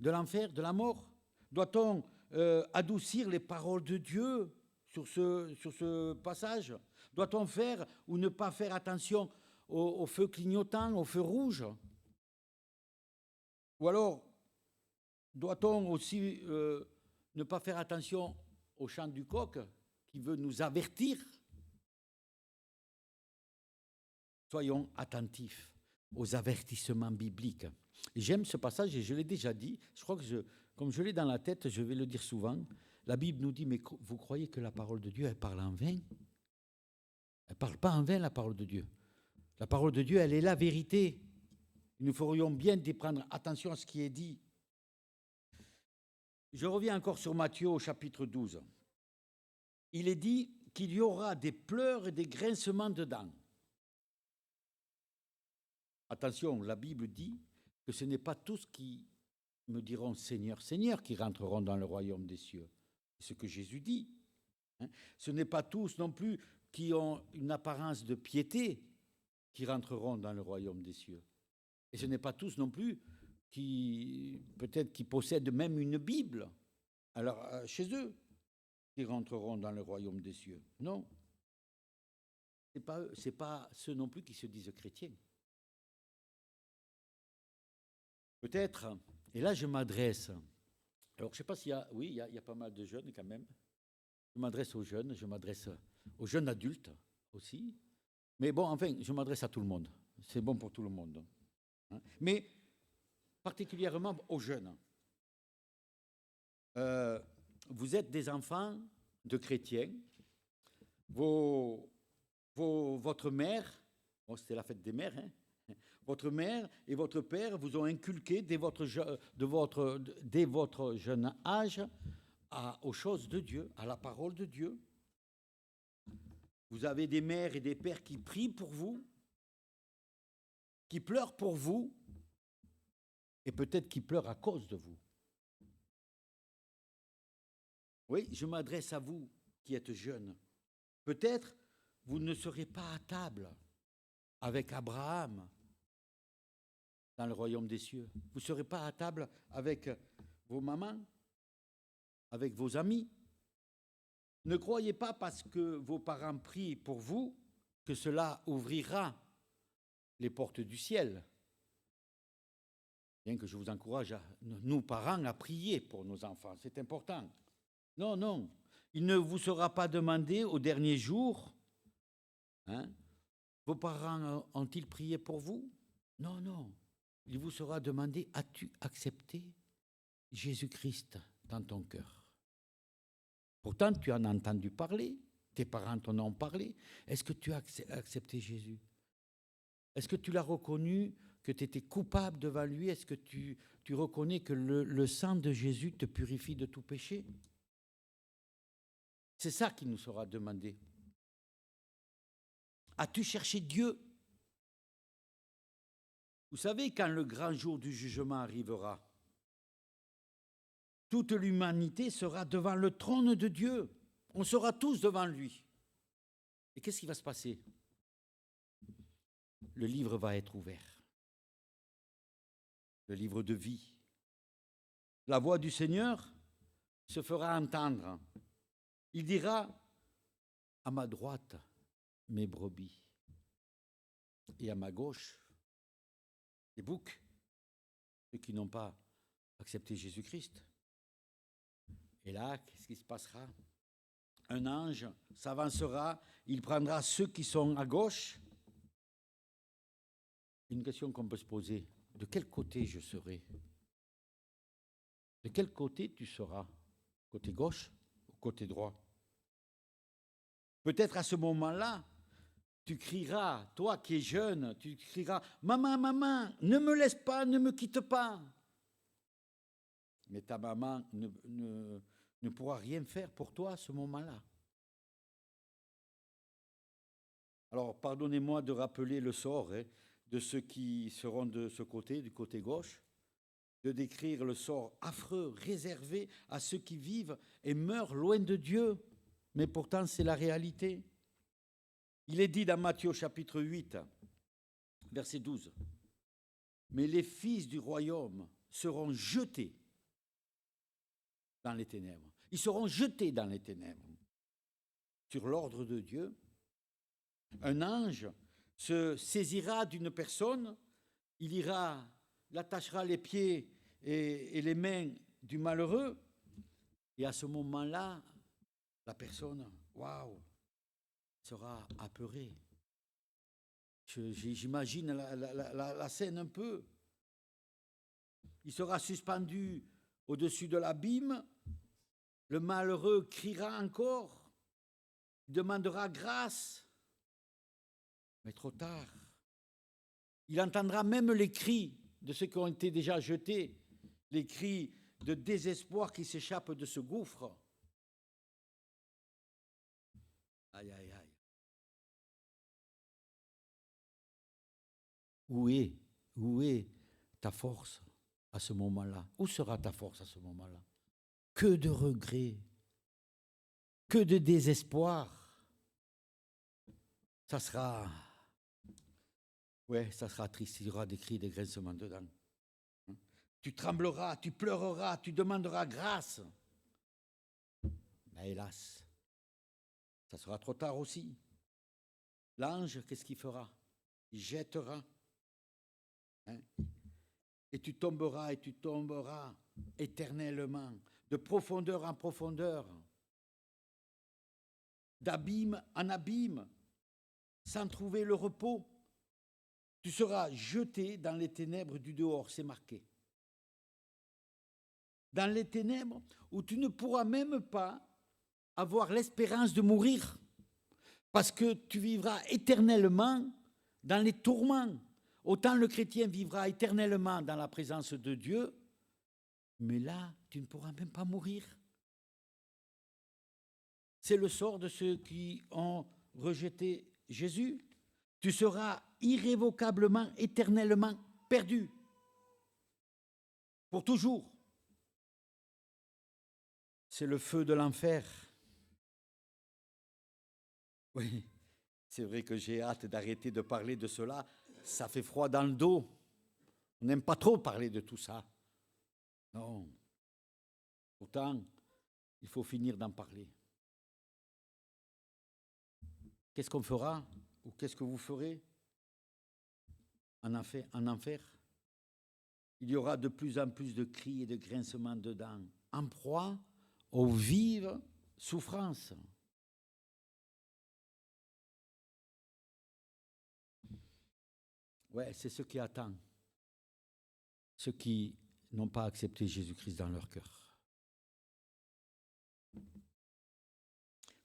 De l'enfer, de la mort? Doit-on adoucir les paroles de Dieu sur ce passage? Doit-on faire ou ne pas faire attention au feu clignotant, au feu rouge? Ou alors, doit-on aussi ne pas faire attention au chant du coq qui veut nous avertir? Soyons attentifs aux avertissements bibliques. J'aime ce passage et je l'ai déjà dit. Je crois que comme je l'ai dans la tête, je vais le dire souvent. La Bible nous dit, mais vous croyez que la parole de Dieu, elle parle en vain? Elle ne parle pas en vain, la parole de Dieu. La parole de Dieu, elle est la vérité. Nous ferions bien d'y prendre attention à ce qui est dit. Je reviens encore sur Matthieu au chapitre 12. Il est dit qu'il y aura des pleurs et des grincements de dents. Attention, la Bible dit que ce n'est pas tous qui me diront Seigneur, Seigneur qui rentreront dans le royaume des cieux. C'est ce que Jésus dit. Ce n'est pas tous non plus qui ont une apparence de piété qui rentreront dans le royaume des cieux. Et ce n'est pas tous non plus qui possèdent même une Bible, alors chez eux, qui rentreront dans le royaume des cieux. Non. C'est pas ceux non plus qui se disent chrétiens. Peut-être, et là je m'adresse, alors je ne sais pas s'il y a, oui, il y a pas mal de jeunes quand même. Je m'adresse aux jeunes, je m'adresse aux jeunes adultes aussi. Mais bon, enfin, je m'adresse à tout le monde. C'est bon pour tout le monde. Mais particulièrement aux jeunes. Vous êtes des enfants de chrétiens. Votre mère, bon, c'était la fête des mères, hein, votre mère et votre père vous ont inculqué dès votre jeune âge aux choses de Dieu, à la parole de Dieu. Vous avez des mères et des pères qui prient pour vous, qui pleurent pour vous, et peut-être qui pleurent à cause de vous. Oui, je m'adresse à vous qui êtes jeunes. Peut-être vous ne serez pas à table avec Abraham dans le royaume des cieux. Vous ne serez pas à table avec vos mamans, avec vos amis. Ne croyez pas parce que vos parents prient pour vous que cela ouvrira les portes du ciel. Bien que je vous encourage, nous parents, à prier pour nos enfants. C'est important. Non, non. Il ne vous sera pas demandé au dernier jour, vos parents ont-ils prié pour vous? Non, non. Il vous sera demandé, as-tu accepté Jésus-Christ dans ton cœur? Pourtant, tu en as entendu parler, tes parents t'en ont parlé. Est-ce que tu as accepté Jésus? Est-ce que tu l'as reconnu, que tu étais coupable devant lui? Est-ce que tu reconnais que le sang de Jésus te purifie de tout péché? C'est ça qui nous sera demandé. As-tu cherché Dieu? Vous savez, quand le grand jour du jugement arrivera, toute l'humanité sera devant le trône de Dieu. On sera tous devant lui. Et qu'est-ce qui va se passer? Le livre va être ouvert. le livre de vie. La voix du Seigneur se fera entendre. Il dira, à ma droite, mes brebis, et à ma gauche, les boucs, ceux qui n'ont pas accepté Jésus-Christ. Et là, qu'est-ce qui se passera? Un ange s'avancera, il prendra ceux qui sont à gauche. Une question qu'on peut se poser, de quel côté je serai? De quel côté tu seras? Côté gauche ou côté droit? Peut-être à ce moment-là, tu crieras, toi qui es jeune, tu crieras, maman, maman, ne me laisse pas, ne me quitte pas. Mais ta maman ne pourra rien faire pour toi à ce moment-là. Alors, pardonnez-moi de rappeler le sort de ceux qui seront de ce côté, du côté gauche, de décrire le sort affreux, réservé à ceux qui vivent et meurent loin de Dieu. Mais pourtant, c'est la réalité. Il est dit dans Matthieu chapitre 8, verset 12, « Mais les fils du royaume seront jetés dans les ténèbres. » Ils seront jetés dans les ténèbres. Sur l'ordre de Dieu, un ange se saisira d'une personne, il ira, il attachera les pieds et les mains du malheureux, et à ce moment-là, la personne, waouh, sera apeurée. J'imagine la scène un peu. Il sera suspendu au-dessus de l'abîme, le malheureux criera encore, demandera grâce, mais trop tard. Il entendra même les cris de ceux qui ont été déjà jetés, les cris de désespoir qui s'échappent de ce gouffre. Aïe, aïe, aïe. Où est ta force à ce moment-là? Où sera ta force à ce moment-là? Que de regrets, que de désespoir. Ça sera triste, il y aura des cris, des grincements dedans. Tu trembleras, tu pleureras, tu demanderas grâce. Mais hélas, ça sera trop tard aussi. L'ange, qu'est-ce qu'il fera? Il jettera. Et tu tomberas éternellement, de profondeur en profondeur, d'abîme en abîme, sans trouver le repos. Tu seras jeté dans les ténèbres du dehors, c'est marqué. Dans les ténèbres où tu ne pourras même pas avoir l'espérance de mourir, parce que tu vivras éternellement dans les tourments. Autant le chrétien vivra éternellement dans la présence de Dieu, mais là, tu ne pourras même pas mourir. C'est le sort de ceux qui ont rejeté Jésus. Tu seras irrévocablement, éternellement perdu. Pour toujours. C'est le feu de l'enfer. Oui, c'est vrai que j'ai hâte d'arrêter de parler de cela. Ça fait froid dans le dos. On n'aime pas trop parler de tout ça. Non. Pourtant, il faut finir d'en parler. Qu'est-ce qu'on fera? Ou qu'est-ce que vous ferez en enfer? Il y aura de plus en plus de cris et de grincements de dents, en proie aux vives souffrances. Ouais, c'est ce qui attend ceux qui n'ont pas accepté Jésus-Christ dans leur cœur.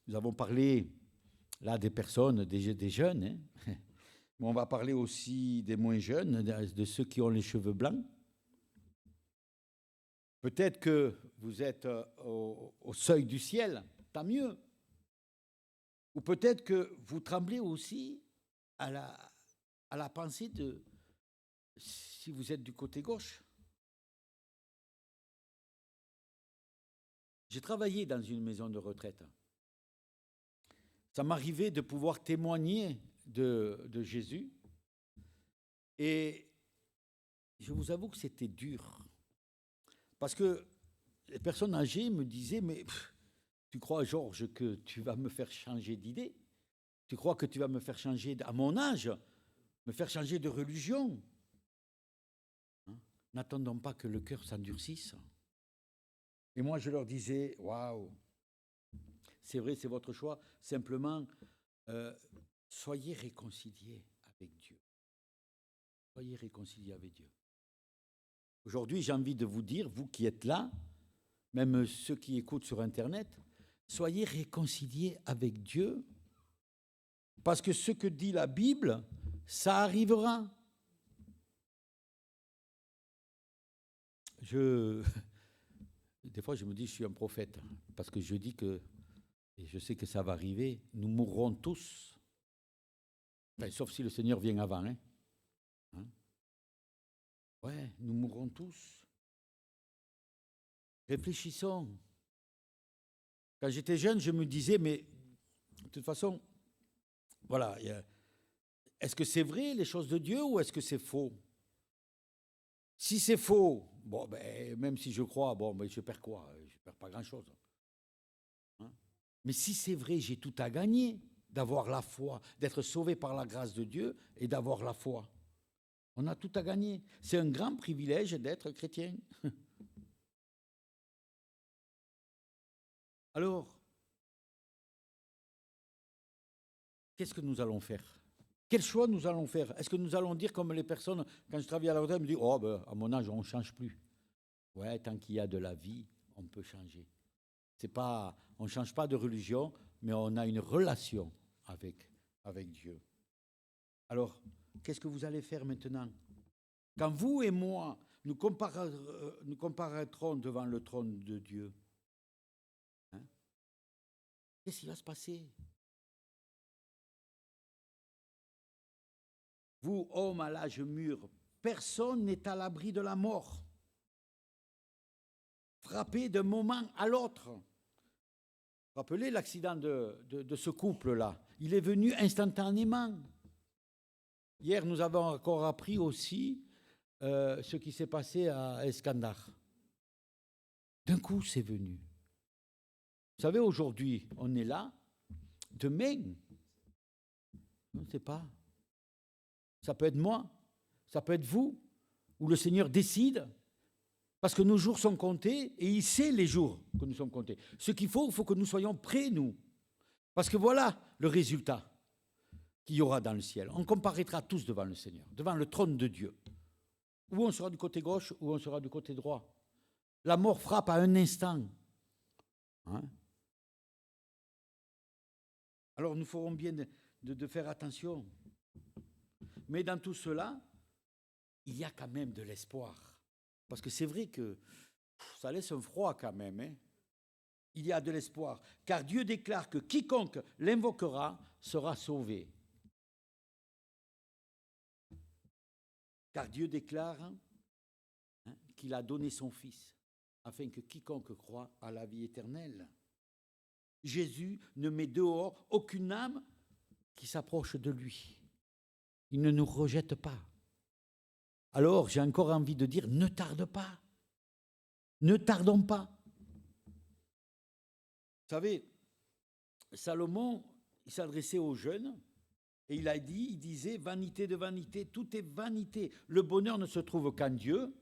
Nous avons parlé là des personnes, des jeunes, mais on va parler aussi des moins jeunes, de ceux qui ont les cheveux blancs. Peut-être que vous êtes au seuil du ciel, tant mieux. Ou peut-être que vous tremblez aussi à la pensée de si vous êtes du côté gauche. J'ai travaillé dans une maison de retraite. Ça m'arrivait de pouvoir témoigner de Jésus. Et je vous avoue que c'était dur. Parce que les personnes âgées me disaient, mais tu crois, Georges, que tu vas me faire changer d'idée? Tu crois que tu vas me faire changer, à mon âge, me faire changer de religion? Hein? N'attendons pas que le cœur s'endurcisse. Et moi, je leur disais, waouh, c'est vrai, c'est votre choix. Simplement, soyez réconciliés avec Dieu. Soyez réconciliés avec Dieu. Aujourd'hui, j'ai envie de vous dire, vous qui êtes là, même ceux qui écoutent sur Internet, soyez réconciliés avec Dieu, parce que ce que dit la Bible, ça arrivera. Des fois, je me dis, je suis un prophète, parce que je dis que, et je sais que ça va arriver, nous mourrons tous, enfin, sauf si le Seigneur vient avant. Hein? Ouais, nous mourrons tous. Réfléchissons. Quand j'étais jeune, je me disais, mais de toute façon, voilà, est-ce que c'est vrai les choses de Dieu ou est-ce que c'est faux? Si c'est faux, bon, ben, même si je crois, bon, ben, je perds quoi? Je perds pas grand-chose. Hein? Mais si c'est vrai, j'ai tout à gagner d'avoir la foi, d'être sauvé par la grâce de Dieu et d'avoir la foi. On a tout à gagner. C'est un grand privilège d'être chrétien. Alors, qu'est-ce que nous allons faire? Quel choix nous allons faire? Est-ce que nous allons dire comme les personnes, quand je travaille à la retraite, me disent « Oh, ben, à mon âge, on ne change plus. » Ouais, tant qu'il y a de la vie, on peut changer. On ne change pas de religion, mais on a une relation avec Dieu. Alors, qu'est-ce que vous allez faire maintenant? Quand vous et moi, nous comparaîtrons devant le trône de Dieu, hein? Qu'est-ce qui va se passer? Vous, hommes à l'âge mûr, personne n'est à l'abri de la mort. Frappé d'un moment à l'autre. Rappelez l'accident de ce couple-là. Il est venu instantanément. Hier, nous avons encore appris aussi ce qui s'est passé à Eskandar. D'un coup, c'est venu. Vous savez, aujourd'hui, on est là. Demain, on ne sait pas. Ça peut être moi, ça peut être vous, où le Seigneur décide, parce que nos jours sont comptés, et il sait les jours que nous sommes comptés. Ce qu'il faut que nous soyons prêts, nous. Parce que voilà le résultat qu'il y aura dans le ciel. On comparaîtra tous devant le Seigneur, devant le trône de Dieu. Ou on sera du côté gauche, ou on sera du côté droit. La mort frappe à un instant. Hein? Alors nous ferons bien de faire attention. Mais dans tout cela, il y a quand même de l'espoir. Parce que c'est vrai que ça laisse un froid quand même. Hein? Il y a de l'espoir. Car Dieu déclare que quiconque l'invoquera sera sauvé. Car Dieu déclare qu'il a donné son Fils, afin que quiconque croit à la vie éternelle. Jésus ne met dehors aucune âme qui s'approche de lui. Il ne nous rejette pas. Alors, j'ai encore envie de dire, ne tarde pas. Ne tardons pas. Vous savez, Salomon, il s'adressait aux jeunes et il disait, vanité de vanité, tout est vanité. Le bonheur ne se trouve qu'en Dieu.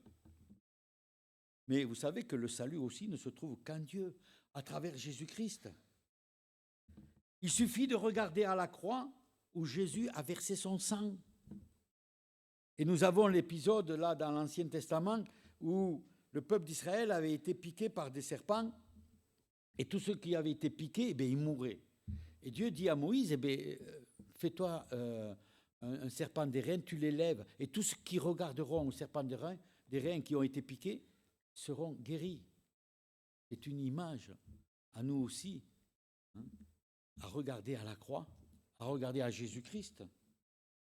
Mais vous savez que le salut aussi ne se trouve qu'en Dieu, à travers Jésus-Christ. Il suffit de regarder à la croix où Jésus a versé son sang. Et nous avons l'épisode là dans l'Ancien Testament où le peuple d'Israël avait été piqué par des serpents et tous ceux qui avaient été piqués, ils mouraient. Et Dieu dit à Moïse, fais-toi un serpent d'airain, tu l'élèves et tous ceux qui regarderont au serpent d'airain qui ont été piqués seront guéris. C'est une image à nous aussi, hein, à regarder à la croix, à regarder à Jésus-Christ.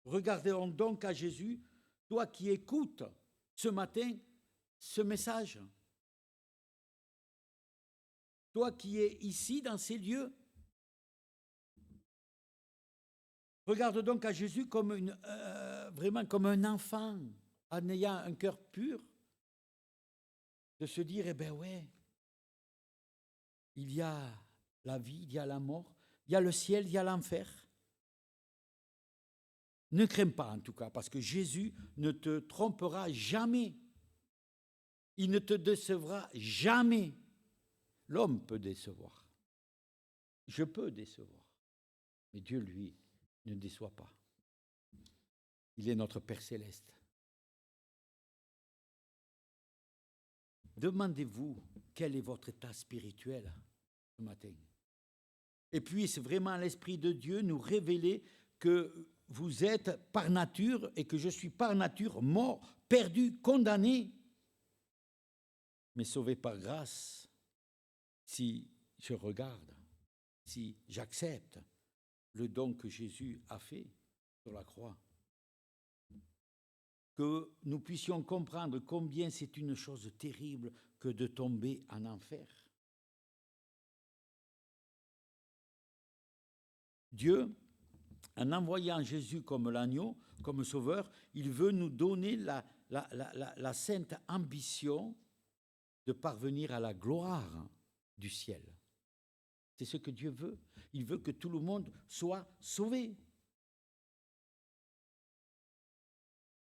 Regardons donc à Jésus, toi qui écoutes ce matin ce message. Toi qui es ici dans ces lieux. Regarde donc à Jésus comme vraiment comme un enfant en ayant un cœur pur, de se dire, eh bien ouais, il y a la vie, il y a la mort, il y a le ciel, il y a l'enfer. Ne crains pas en tout cas, parce que Jésus ne te trompera jamais. Il ne te décevra jamais. L'homme peut décevoir. Je peux décevoir. Mais Dieu, lui, ne déçoit pas. Il est notre Père céleste. Demandez-vous quel est votre état spirituel ce matin. Et puisse vraiment l'Esprit de Dieu nous révéler que vous êtes par nature et que je suis par nature mort, perdu, condamné, mais sauvé par grâce si je regarde, si j'accepte le don que Jésus a fait sur la croix. Que nous puissions comprendre combien c'est une chose terrible que de tomber en enfer. Dieu, en envoyant Jésus comme l'agneau, comme sauveur, il veut nous donner la sainte ambition de parvenir à la gloire du ciel. C'est ce que Dieu veut. Il veut que tout le monde soit sauvé.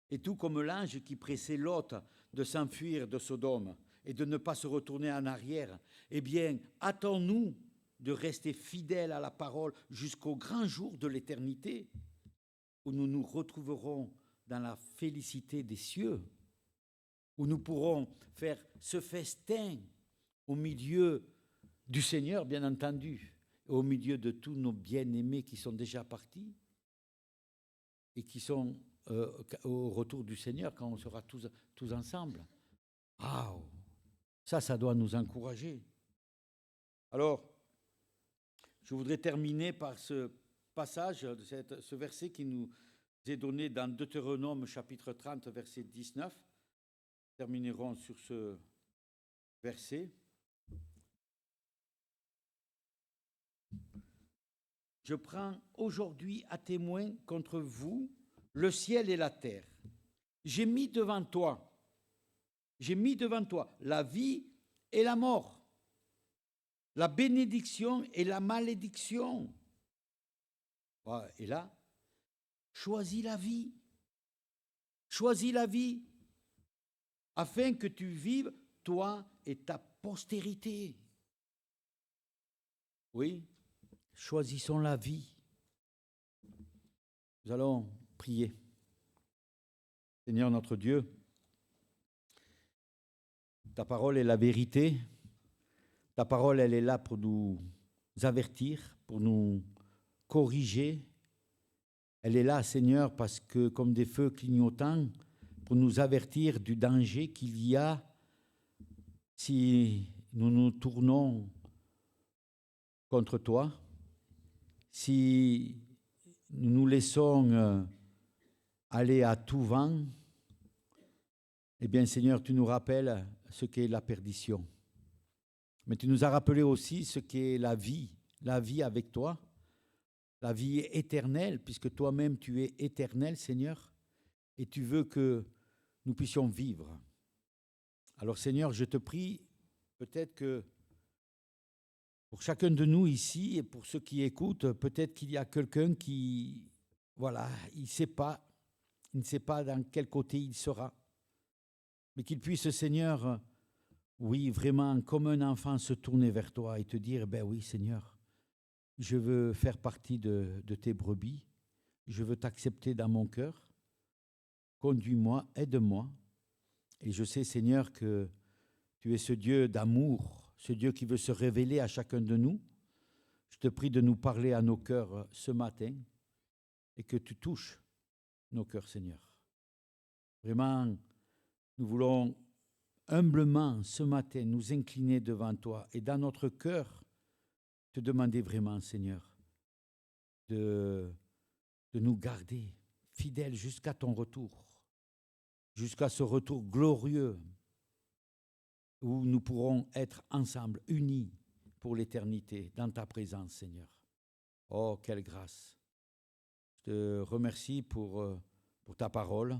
Et tout comme l'ange qui pressait Lot de s'enfuir de Sodome et de ne pas se retourner en arrière, eh bien, hâtons-nous de rester fidèles à la parole jusqu'au grand jour de l'éternité, où nous nous retrouverons dans la félicité des cieux, où nous pourrons faire ce festin au milieu du Seigneur, bien entendu, et au milieu de tous nos bien-aimés qui sont déjà partis et qui sont au retour du Seigneur quand on sera tous ensemble. Ah, ça doit nous encourager. Alors, je voudrais terminer par ce passage, ce verset qui nous est donné dans Deutéronome chapitre 30, verset 19. Nous terminerons sur ce verset. Je prends aujourd'hui à témoin contre vous le ciel et la terre. J'ai mis devant toi la vie et la mort, la bénédiction et la malédiction. Et là, choisis la vie. Choisis la vie afin que tu vives, toi et ta postérité. Oui, choisissons la vie. Nous allons prier. Seigneur notre Dieu, ta parole est la vérité. Ta parole, elle est là pour nous avertir, pour nous corriger. Elle est là, Seigneur, parce que comme des feux clignotants, pour nous avertir du danger qu'il y a si nous nous tournons contre toi, si nous nous laissons aller à tout vent. Eh bien, Seigneur, tu nous rappelles ce qu'est la perdition. Mais tu nous as rappelé aussi ce qu'est la vie avec toi, la vie éternelle, puisque toi-même tu es éternel, Seigneur, et tu veux que nous puissions vivre. Alors, Seigneur, je te prie, peut-être que pour chacun de nous ici et pour ceux qui écoutent, peut-être qu'il y a quelqu'un qui, il ne sait pas dans quel côté il sera, mais qu'il puisse, Seigneur, oui, vraiment, comme un enfant, se tourner vers toi et te dire, ben oui, Seigneur, je veux faire partie de tes brebis, je veux t'accepter dans mon cœur, conduis-moi, aide-moi. Et je sais, Seigneur, que tu es ce Dieu d'amour, ce Dieu qui veut se révéler à chacun de nous. Je te prie de nous parler à nos cœurs ce matin et que tu touches nos cœurs, Seigneur. Vraiment, nous voulons humblement ce matin nous incliner devant toi et dans notre cœur te demander vraiment, Seigneur, de nous garder fidèles jusqu'à ton retour, jusqu'à ce retour glorieux où nous pourrons être ensemble, unis pour l'éternité, dans ta présence, Seigneur. Oh, quelle grâce! Je te remercie pour ta parole.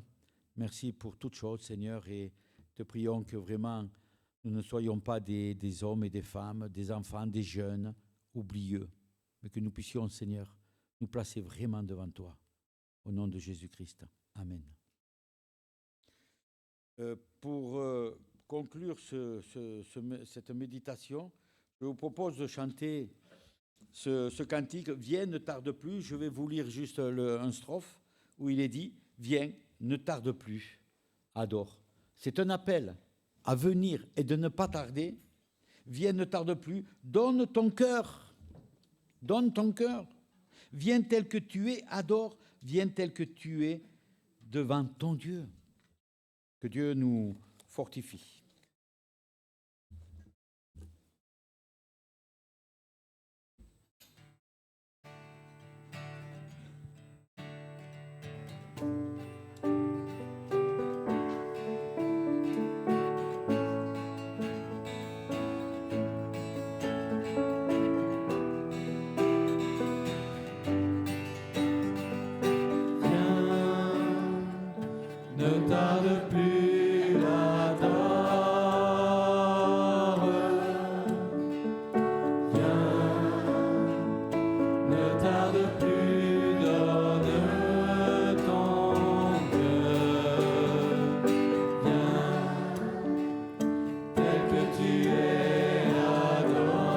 Merci pour toutes choses, Seigneur, et te prions que vraiment nous ne soyons pas des hommes et des femmes, des enfants, des jeunes oublieux, mais que nous puissions, Seigneur, nous placer vraiment devant toi. Au nom de Jésus-Christ. Amen. Pour conclure cette méditation, je vous propose de chanter ce cantique « Viens, ne tarde plus ». Je vais vous lire juste un strophe où il est dit « Viens, ne tarde plus, adore ». C'est un appel à venir et de ne pas tarder. Viens, ne tarde plus, donne ton cœur. Donne ton cœur. Viens tel que tu es, adore. Viens tel que tu es devant ton Dieu. Que Dieu nous fortifie. Ne tarde plus, adore. Viens, ne tarde plus, donne ton cœur. Viens, tel que tu es, adore.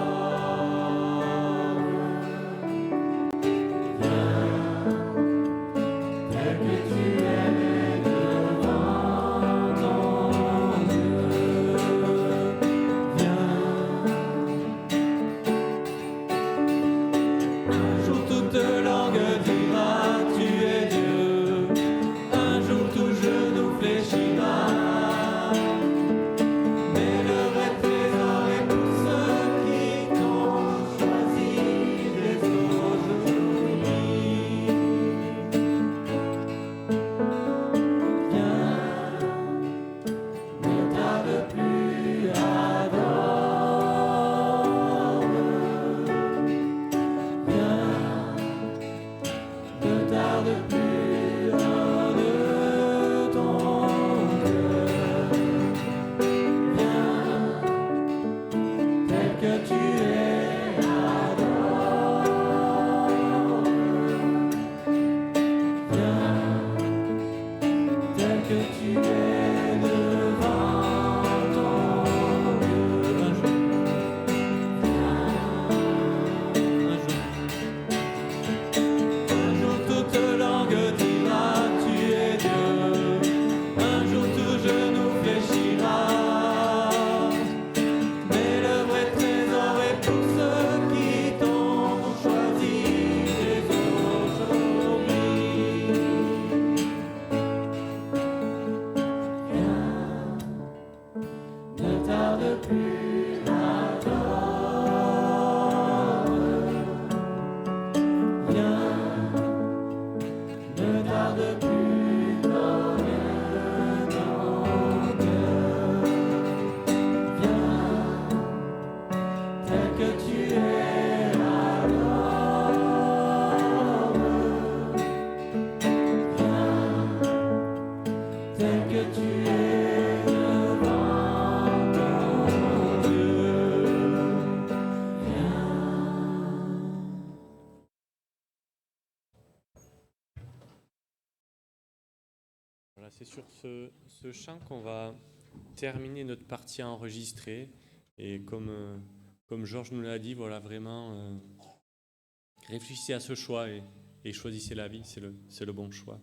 Viens, tel que tu es. Voilà, c'est sur ce chant qu'on va terminer notre partie enregistrée. Et comme Georges nous l'a dit, voilà, vraiment, réfléchissez à ce choix et choisissez la vie, c'est le bon choix.